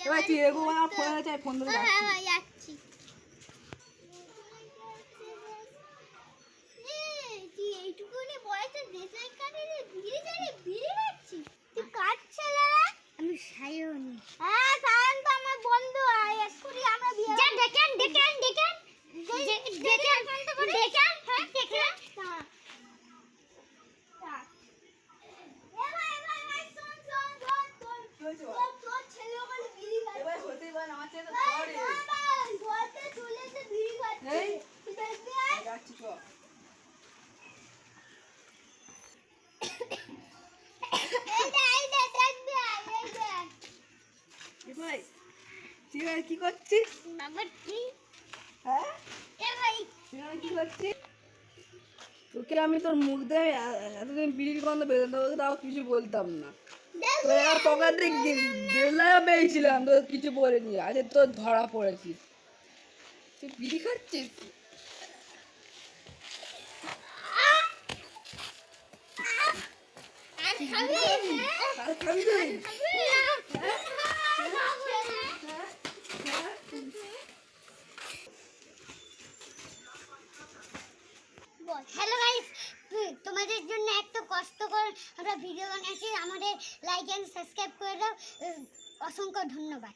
এবার তুই এগো আমার ফোন আছে ফোন ধরে যাচ্ছি তুই এইটুকুনি বয়সে দেশলাই কাটে রে ধীরে ধীরে ভিড়ে যাচ্ছি তুই কাটছে না আমি সায়ন হ্যাঁ সায়ন তো আমার বন্ধু এক্ষুনি আমরা বিয়ে যা দেখেন দেখেন দেখেন দেখেন দেখেন হ্যাঁ দেখেন কি করছিস? হ্যাঁ কি করছিস? তোকে আমি তোর মুখ দিয়ে এতদিন বিড়ির গন্ধ বেরোতো তাও কিছু বলতাম না। তোর পকেটে গেলাম পেয়েছিলাম তোর কিছু বলিনি, আজকে তোর ধরা পড়েছিস। তুই বিড়ি খাচ্ছিস? খাবি তুই? হ্যালো গাইস, তোমাদের জন্য এত কষ্ট করে আমরা ভিডিও বানাচ্ছি, আমাদের লাইক এন্ড সাবস্ক্রাইব করে দাও। অসংখ্য ধন্যবাদ।